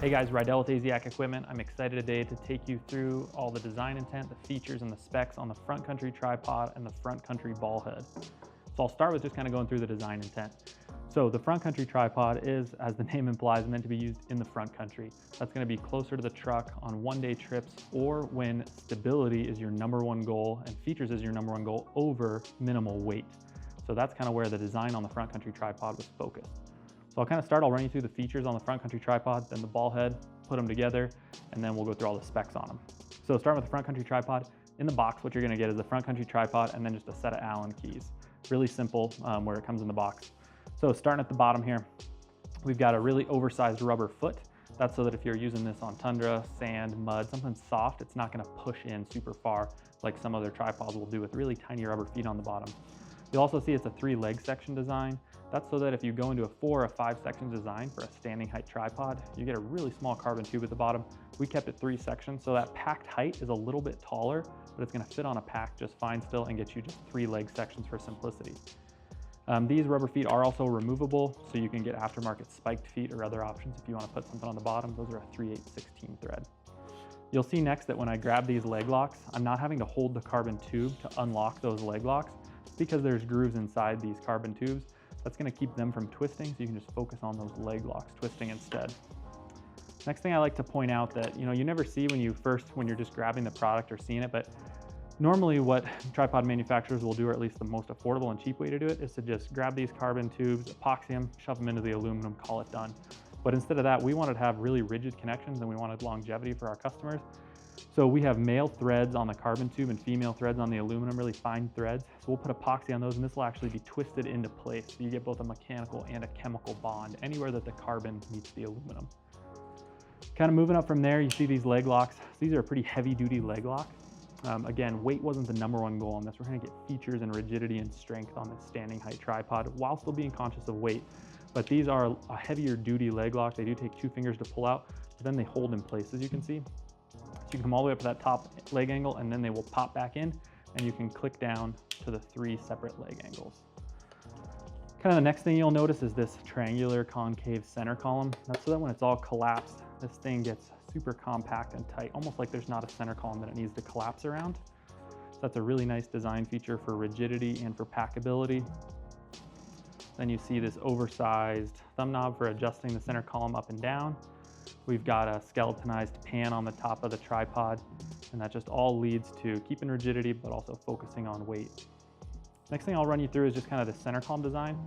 Hey guys, Rydell with AZIAC Equipment. I'm excited today to take you through all the design intent, the features, and the specs on the Frontcountry tripod and the Frontcountry ball head. So I'll start with just kind of going through the design intent. So the Frontcountry tripod is, as the name implies, meant to be used in the front country. That's going to be closer to the truck on one-day trips or when stability is your number one goal and features is your number one goal over minimal weight. So that's kind of where the design on the Frontcountry tripod was focused. So I'll run you through the features on the Frontcountry tripod, then the ball head, put them together, and then we'll go through all the specs on them. So starting with the Frontcountry tripod, in the box what you're going to get is the Frontcountry tripod and then just a set of Allen keys. Really simple where it comes in the box. So starting at the bottom here, we've got a really oversized rubber foot. That's so that if you're using this on tundra, sand, mud, something soft, it's not going to push in super far like some other tripods will do with really tiny rubber feet on the bottom. You'll also see it's a 3-leg section design. That's so that if you go into a 4 or 5 section design for a standing height tripod, you get a really small carbon tube at the bottom. We kept it 3 sections, so that packed height is a little bit taller, but it's gonna fit on a pack just fine still and get you just 3-leg sections for simplicity. These rubber feet are also removable, so you can get aftermarket spiked feet or other options if you wanna put something on the bottom. Those are a 3/8/16 thread. You'll see next that when I grab these leg locks, I'm not having to hold the carbon tube to unlock those leg locks because there's grooves inside these carbon tubes. That's gonna keep them from twisting, so you can just focus on those leg locks twisting instead. Next thing I like to point out that you never see when you're just grabbing the product or seeing it, but normally what tripod manufacturers will do, or at least the most affordable and cheap way to do it, is to just grab these carbon tubes, epoxy them, shove them into the aluminum, call it done. But instead of that, we wanted to have really rigid connections and we wanted longevity for our customers. So we have male threads on the carbon tube and female threads on the aluminum, really fine threads. So we'll put epoxy on those and this will actually be twisted into place. So you get both a mechanical and a chemical bond anywhere that the carbon meets the aluminum. Kind of moving up from there, you see these leg locks. So these are a pretty heavy duty leg lock. Again, weight wasn't the number one goal on this. We're gonna get features and rigidity and strength on this standing height tripod while still being conscious of weight. But these are a heavier duty leg lock. They do take 2 fingers to pull out, but then they hold in place, as you can see. So you can come all the way up to that top leg angle and then they will pop back in and you can click down to the 3 separate leg angles. Kind of the next thing you'll notice is this triangular concave center column. That's so that when it's all collapsed, this thing gets super compact and tight, almost like there's not a center column that it needs to collapse around. So that's a really nice design feature for rigidity and for packability. Then you see this oversized thumb knob for adjusting the center column up and down. We've got a skeletonized pan on the top of the tripod, and that just all leads to keeping rigidity, but also focusing on weight. Next thing I'll run you through is just kind of the center column design.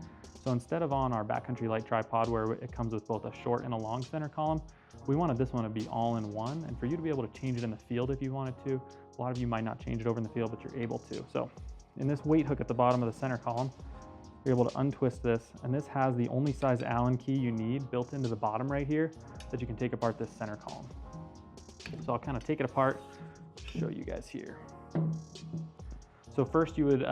So instead of on our backcountry light tripod where it comes with both a short and a long center column, we wanted this one to be all in one, and for you to be able to change it in the field if you wanted to. A lot of you might not change it over in the field, but you're able to. So in this weight hook at the bottom of the center column, you're able to untwist this, and this has the only size Allen key you need built into the bottom right here that you can take apart this center column. So I'll kind of take it apart, show you guys here. So first you would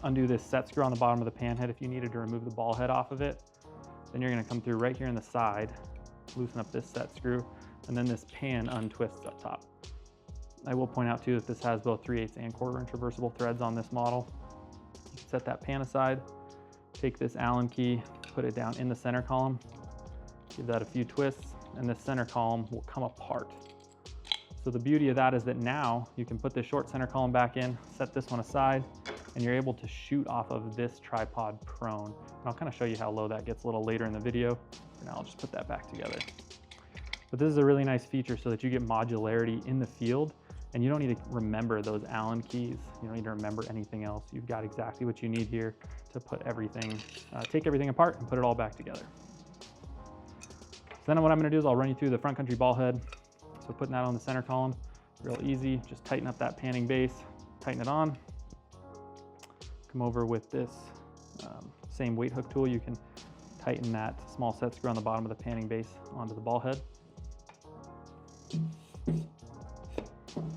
undo this set screw on the bottom of the pan head if you needed to remove the ball head off of it. Then you're going to come through right here in the side, loosen up this set screw, and then this pan untwists up top. I will point out too that this has both 3/8 and 1/4 inch reversible threads on this model. You can set that pan aside, take this Allen key, put it down in the center column, give that a few twists, and this center column will come apart. So the beauty of that is that now you can put this short center column back in, set this one aside, and you're able to shoot off of this tripod prone. And I'll kind of show you how low that gets a little later in the video. For now, I'll just put that back together. But this is a really nice feature so that you get modularity in the field, and you don't need to remember those Allen keys. You don't need to remember anything else. You've got exactly what you need here to put everything, take everything apart and put it all back together. So then what I'm gonna do is I'll run you through the Frontcountry ball head. So putting that on the center column, real easy. Just tighten up that panning base, tighten it on. Come over with this same weight hook tool. You can tighten that small set screw on the bottom of the panning base onto the ball head.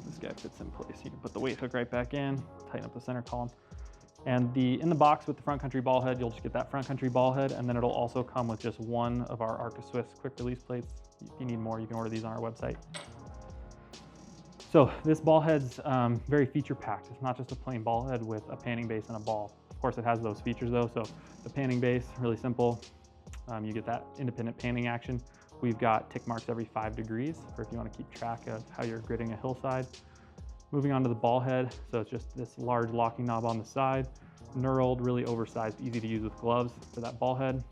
This guy fits in place. You can put the weight hook right back in, tighten up the center column. And in the box with the Frontcountry ball head, you'll just get that Frontcountry ball head, and then it'll also come with just one of our Arca Swiss quick release plates. If you need more, you can order these on our website. So this ball head's very feature packed. It's not just a plain ball head with a panning base and a ball. Of course, it has those features though. So the panning base, really simple. You get that independent panning action. We've got tick marks every 5 degrees for if you want to keep track of how you're gridding a hillside. Moving on to the ball head, so it's just this large locking knob on the side, knurled, really oversized, easy to use with gloves for that ball head.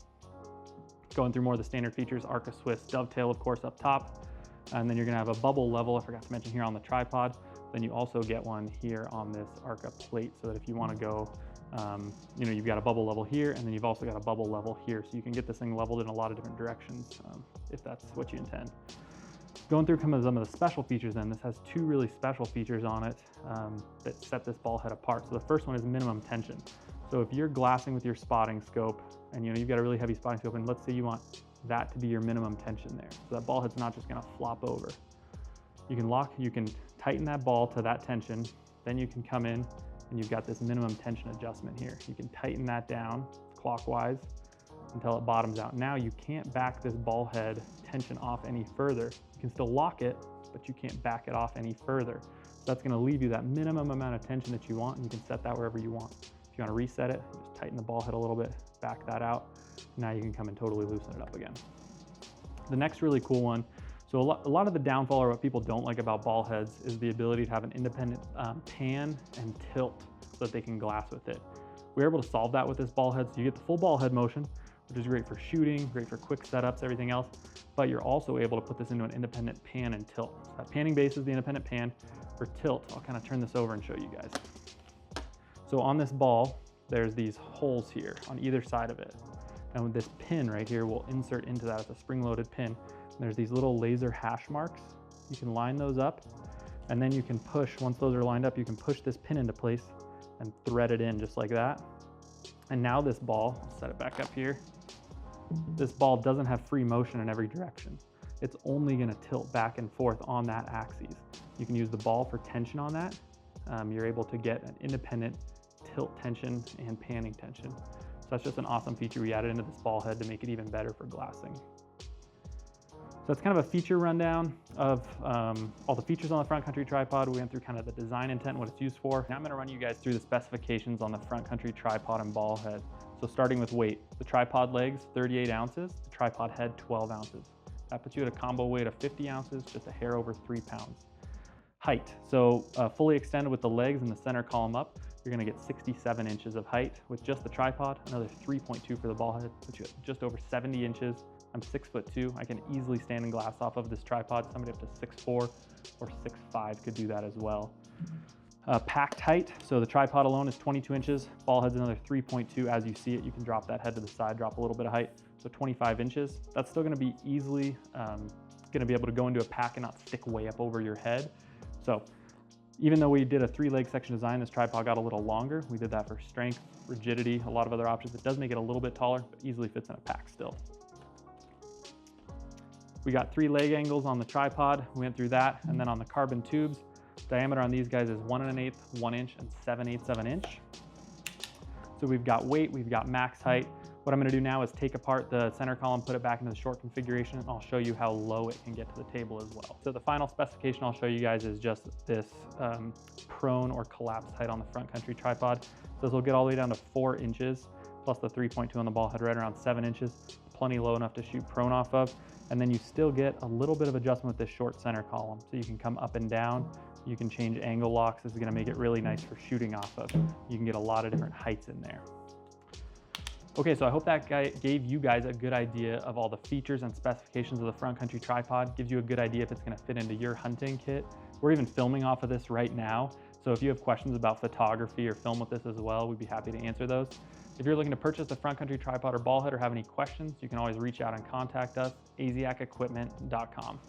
Going through more of the standard features, Arca Swiss dovetail, of course, up top. And then you're gonna have a bubble level, I forgot to mention, here on the tripod. Then you also get one here on this Arca plate, so that if you wanna go, you've got a bubble level here, and then you've also got a bubble level here. So you can get this thing leveled in a lot of different directions, if that's what you intend. Going through some of the special features then, this has 2 really special features on it that set this ball head apart. So the first one is minimum tension. So if you're glassing with your spotting scope, and you've got a really heavy spotting scope, and let's say you want that to be your minimum tension there. So that ball head's not just gonna flop over. You can tighten that ball to that tension, then you can come in and you've got this minimum tension adjustment here. You can tighten that down clockwise until it bottoms out. Now you can't back this ball head tension off any further. You can still lock it, but you can't back it off any further. So that's gonna leave you that minimum amount of tension that you want, and you can set that wherever you want. If you wanna reset it, just tighten the ball head a little bit, back that out. Now you can come and totally loosen it up again. The next really cool one, so a lot of the downfall, or what people don't like about ball heads, is the ability to have an independent pan and tilt so that they can glass with it. We're able to solve that with this ball head, so you get the full ball head motion, which is great for shooting, great for quick setups, everything else, but you're also able to put this into an independent pan and tilt. So that panning base is the independent pan. For tilt, I'll kind of turn this over and show you guys. So on this ball, there's these holes here on either side of it. And with this pin right here, we'll insert into that. It's a spring-loaded pin. And there's these little laser hash marks. You can line those up, and then you can push, once those are lined up, you can push this pin into place and thread it in just like that. And now this ball, I'll set it back up here. This ball doesn't have free motion in every direction. It's only gonna tilt back and forth on that axis. You can use the ball for tension on that. You're able to get an independent tilt tension and panning tension. So that's just an awesome feature we added into this ball head to make it even better for glassing. So that's kind of a feature rundown of all the features on the Frontcountry tripod. We went through kind of the design intent, what it's used for. Now I'm gonna run you guys through the specifications on the Frontcountry tripod and ball head. So starting with weight, the tripod legs, 38 ounces, the tripod head, 12 ounces. That puts you at a combo weight of 50 ounces, just a hair over 3 pounds. Height, so fully extended with the legs and the center column up, you're gonna get 67 inches of height with just the tripod, another 3.2 for the ball head, puts you at just over 70 inches. I'm 6'2". I can easily stand and glass off of this tripod. Somebody up to 6'4" or 6'5" could do that as well. Packed height, so the tripod alone is 22 inches, ball head's another 3.2. As you see it, you can drop that head to the side, drop a little bit of height, so 25 inches. That's still gonna be easily gonna be able to go into a pack and not stick way up over your head. So even though we did a 3-leg section design, this tripod got a little longer. We did that for strength, rigidity, a lot of other options. It does make it a little bit taller, but easily fits in a pack still. We got 3 leg angles on the tripod. We went through that. And then on the carbon tubes, diameter on these guys is 1 1/8, 1 inch, and 7/8 of an inch. So we've got weight, we've got max height. What I'm gonna do now is take apart the center column, put it back into the short configuration, and I'll show you how low it can get to the table as well. So the final specification I'll show you guys is just this prone or collapsed height on the Frontcountry tripod. So this will get all the way down to 4 inches, plus the 3.2 on the ball head, right around 7 inches. Plenty low enough to shoot prone off of. And then you still get a little bit of adjustment with this short center column. So you can come up and down, you can change angle locks. This is gonna make it really nice for shooting off of. You can get a lot of different heights in there. Okay, so I hope that gave you guys a good idea of all the features and specifications of the Frontcountry tripod. Gives you a good idea if it's gonna fit into your hunting kit. We're even filming off of this right now. So if you have questions about photography or film with this as well, we'd be happy to answer those. If you're looking to purchase the Frontcountry tripod or ball head or have any questions, you can always reach out and contact us, aziacequipment.com.